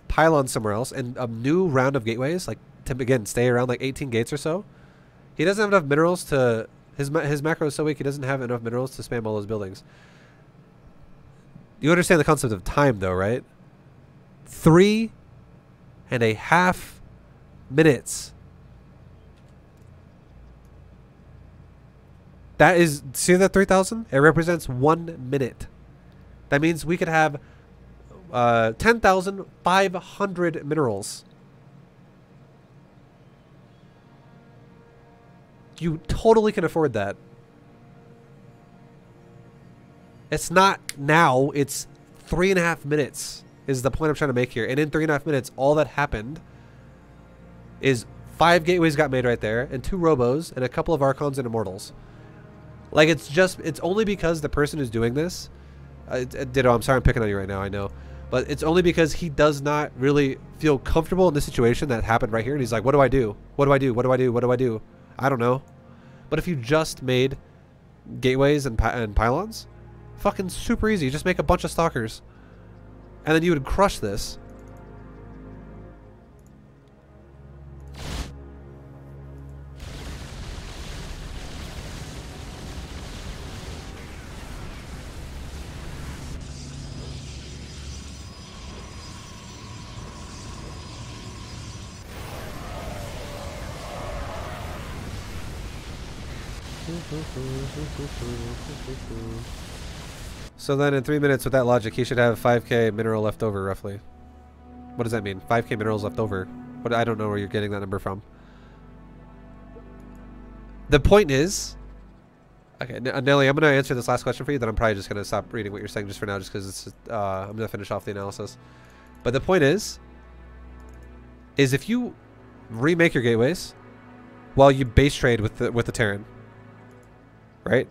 pylon somewhere else, and a new round of gateways. Like to again stay around like 18 gates or so. He doesn't have enough minerals to his macro is so weak. He doesn't have enough minerals to spam all those buildings. You understand the concept of time, though, right? 3.5 minutes. That is, see that 3,000? It represents 1 minute. That means we could have 10,500 minerals. You totally can afford that. It's not now, it's 3.5 minutes is the point I'm trying to make here. And in 3.5 minutes, all that happened is 5 gateways got made right there, and 2 robos, and a couple of archons and immortals. Like, it's just, it's only because the person who's doing this, Ditto, I'm sorry I'm picking on you right now, I know. But it's only because he does not really feel comfortable in the situation that happened right here. And he's like, what do I do? What do I do? What do I do? What do I do? I don't know. But if you just made gateways and pylons, fucking super easy. You just make a bunch of stalkers. And then you would crush this. So then in 3 minutes with that logic, he should have 5k mineral left over, roughly. What does that mean? 5k minerals left over. But I don't know where you're getting that number from. The point is... Okay, Nelly, I'm going to answer this last question for you, then I'm probably just going to stop reading what you're saying just for now, just because it's I'm going to finish off the analysis. But the point is if you remake your gateways while you base trade with the Terran, right?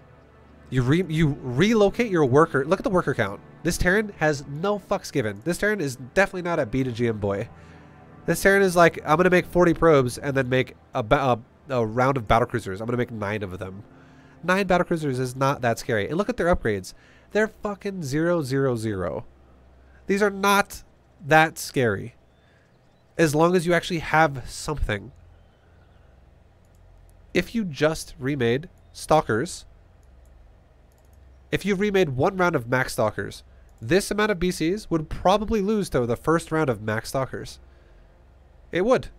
You relocate your worker. Look at the worker count. This Terran has no fucks given. This Terran is definitely not a B to GM boy. This Terran is like, I'm going to make 40 probes and then make a round of battlecruisers. I'm going to make 9 of them. 9 battlecruisers is not that scary. And look at their upgrades. They're fucking 000. These are not that scary. As long as you actually have something. If you just remade Stalkers, if you remade 1 round of max Stalkers, this amount of BCs would probably lose to the first round of max Stalkers. It would.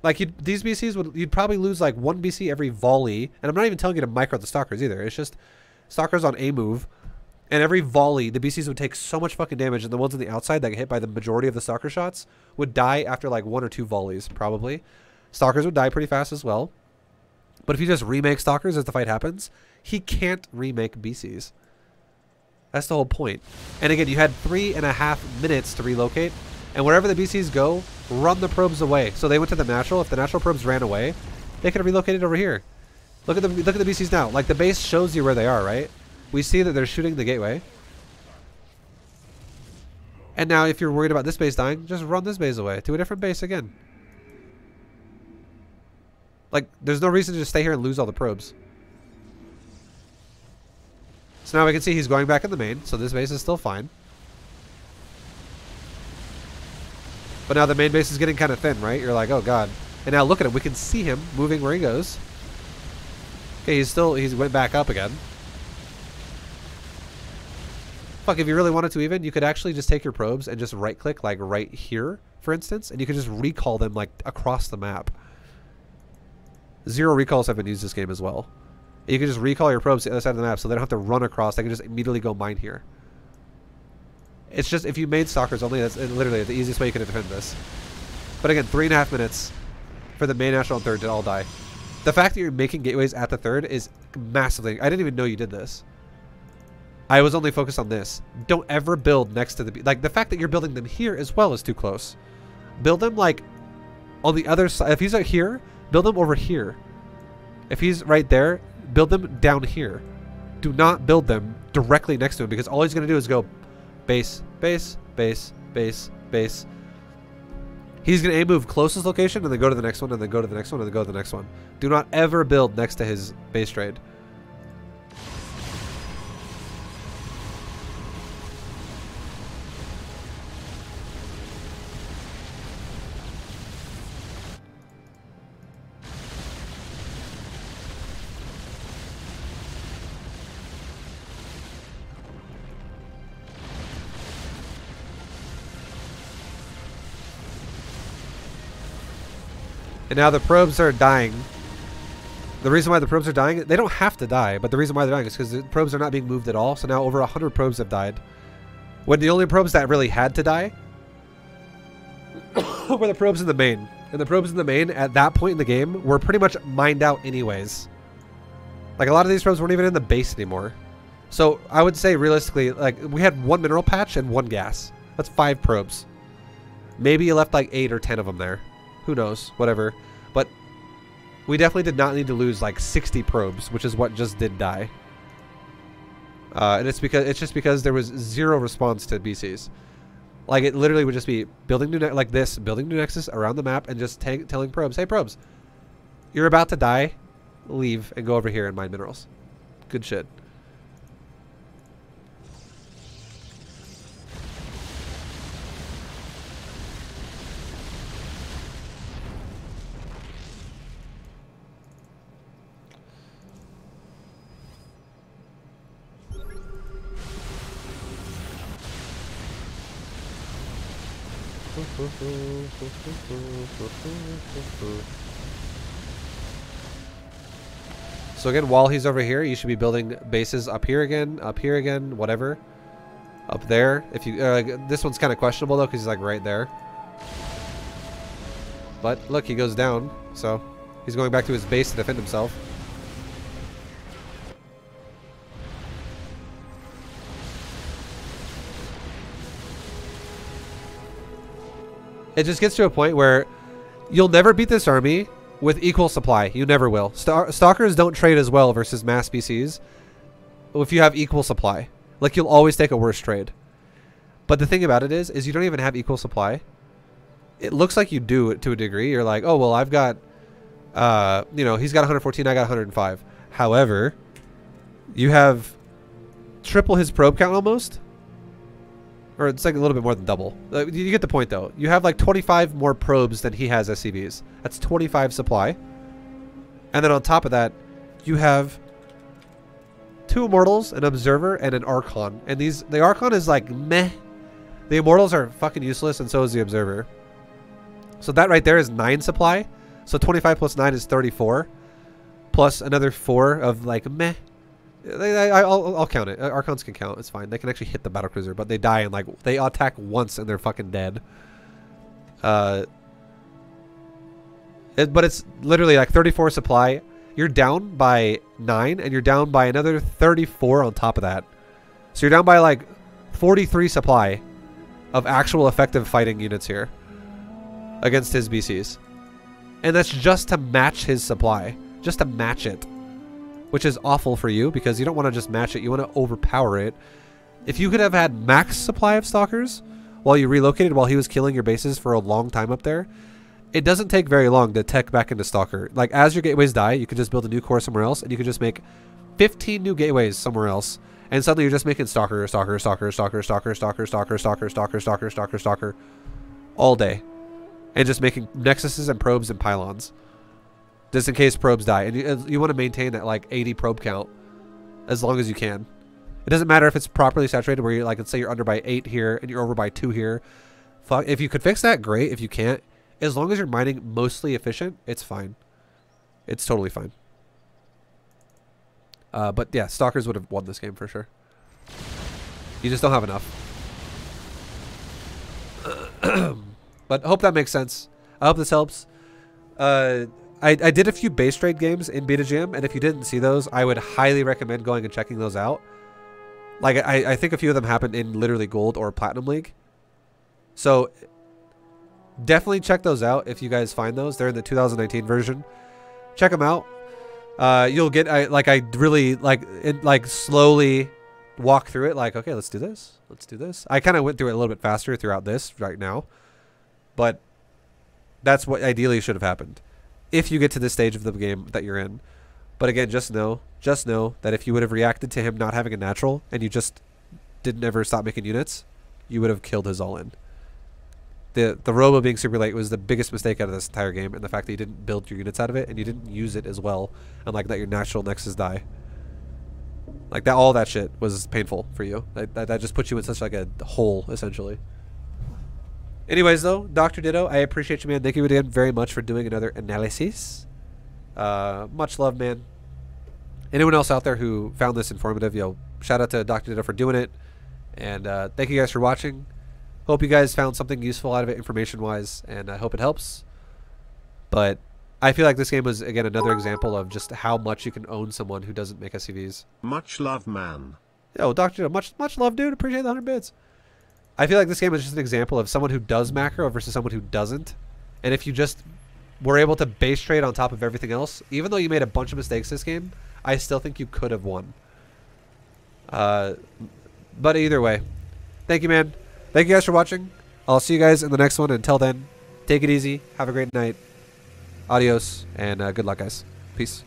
Like, these BCs you'd probably lose like 1 BC every volley. And I'm not even telling you to micro the Stalkers either. It's just Stalkers on a move. And every volley, the BCs would take so much fucking damage. And the ones on the outside that get hit by the majority of the Stalker shots would die after like 1 or 2 volleys, probably. Stalkers would die pretty fast as well. But if you just remake Stalkers as the fight happens, he can't remake BCs. That's the whole point. And again, you had 3.5 minutes to relocate. And wherever the BCs go, run the probes away. So they went to the natural. If the natural probes ran away, they could have relocated over here. Look at the BCs now. Like, the base shows you where they are, right? We see that they're shooting the gateway. And now if you're worried about this base dying, just run this base away to a different base again. Like, there's no reason to just stay here and lose all the probes. So now we can see he's going back in the main, so this base is still fine. But now the main base is getting kind of thin, right? You're like, oh god. And now look at him. We can see him moving where he goes. Okay, he's went back up again. Fuck, if you really wanted to even, you could actually just take your probes and just right click, like right here, for instance, and you could just recall them like across the map. 0 recalls have been used this game as well. You can just recall your probes to the other side of the map so they don't have to run across. They can just immediately go mine here. It's just, if you made Stalkers only, that's literally the easiest way you can defend this. But again, 3.5 minutes for the main, national, and third to all die. The fact that you're making gateways at the third is massively... I didn't even know you did this. I was only focused on this. Don't ever build next to the... Like, the fact that you're building them here as well is too close. Build them, like, on the other side. If he's out here, build them over here. If he's right there, build them down here. Do not build them directly next to him, because all he's going to do is go base, base, base, base, base. He's going to aim move closest location and then go to the next one and then go to the next one and then go to the next one. Do not ever build next to his base trade. And now the probes are dying. The reason why the probes are dying, they don't have to die, but the reason why they're dying is because the probes are not being moved at all. So now over 100 probes have died. When the only probes that really had to die were the probes in the main. And the probes in the main at that point in the game were pretty much mined out anyways. Like, a lot of these probes weren't even in the base anymore. So I would say realistically, like, we had 1 mineral patch and 1 gas. That's 5 probes. Maybe you left like 8 or 10 of them there. Who knows? Whatever. But we definitely did not need to lose like 60 probes, which is what just did die. And it's just because there was 0 response to BCs. Like, it literally would just be building new building new nexus around the map and just telling probes, hey probes, you're about to die, leave and go over here and mine minerals. Good shit. So again, while he's over here, you should be building bases up here again, whatever. Up there. If you this one's kind of questionable though, because he's like right there. But look, he goes down, so he's going back to his base to defend himself. It just gets to a point where you'll never beat this army with equal supply. You never will. Stalkers don't trade as well versus mass PCs if you have equal supply. Like, you'll always take a worse trade. But the thing about it is you don't even have equal supply. It looks like you do it to a degree. You're like, oh, well, I've got, you know, he's got 114, I got 105. However, you have triple his probe count almost. Or it's like a little bit more than double. You get the point, though. You have like 25 more probes than he has SCVs. That's 25 supply. And then on top of that, you have 2 Immortals, an Observer, and an Archon. And the Archon is like meh. The Immortals are fucking useless, and so is the Observer. So that right there is 9 supply. So 25 plus 9 is 34. Plus another 4 of like meh. I'll count it. Archons can count. It's fine. They can actually hit the battlecruiser, but they die and like they attack once and they're fucking dead. But it's literally like 34 supply. You're down by 9, and you're down by another 34 on top of that. So you're down by like 43 supply of actual effective fighting units here against his BCs, and that's just to match his supply, just to match it. Which is awful for you, because you don't want to just match it. You want to overpower it. If you could have had max supply of Stalkers while you relocated, while he was killing your bases for a long time up there, it doesn't take very long to tech back into Stalker. Like, as your gateways die, you could just build a new core somewhere else, and you could just make 15 new gateways somewhere else. And suddenly you're just making Stalker, Stalker, Stalker, Stalker, Stalker, Stalker, Stalker, Stalker, Stalker, Stalker, Stalker, Stalker, all day. And just making Nexuses and probes and pylons. Just in case probes die. And you want to maintain that like 80 probe count as long as you can. It doesn't matter if it's properly saturated where you're like, let's say you're under by 8 here and you're over by 2 here. Fuck, if you could fix that, great. If you can't, as long as you're mining mostly efficient, it's fine. It's totally fine. But yeah, Stalkers would have won this game for sure. You just don't have enough. But I hope that makes sense. I hope this helps. I did a few base trade games in Beta Jam, and if you didn't see those, I would highly recommend going and checking those out. Like, I think a few of them happened in literally Gold or Platinum League. So, definitely check those out if you guys find those. They're in the 2019 version. Check them out. You'll get, I really, slowly walk through it. Like, okay, let's do this. Let's do this. I kind of went through it a little bit faster throughout this right now. But that's what ideally should have happened if you get to this stage of the game that you're in. But again, just know that if you would have reacted to him not having a natural and you just didn't ever stop making units, you would have killed his all-in. The Robo being super late was the biggest mistake out of this entire game, and the fact that you didn't build your units out of it and you didn't use it as well, and like that your natural Nexus die. Like that, all that shit was painful for you. That just puts you in such like a hole, essentially. Anyways, though, Dr. Ditto, I appreciate you, man. Thank you again very much for doing another analysis. Much love, man. Anyone else out there who found this informative, yo, shout out to Dr. Ditto for doing it. And thank you guys for watching. Hope you guys found something useful out of it information-wise, and I hope it helps. But I feel like this game was, again, another example of just how much you can own someone who doesn't make SCVs. Much love, man. Yo, Dr. Ditto, much love, dude. Appreciate the 100 bits. I feel like this game is just an example of someone who does macro versus someone who doesn't. And if you just were able to base trade on top of everything else, even though you made a bunch of mistakes this game, I still think you could have won. But either way, thank you, man. Thank you guys for watching. I'll see you guys in the next one. Until then, take it easy. Have a great night. Adios. And good luck, guys. Peace.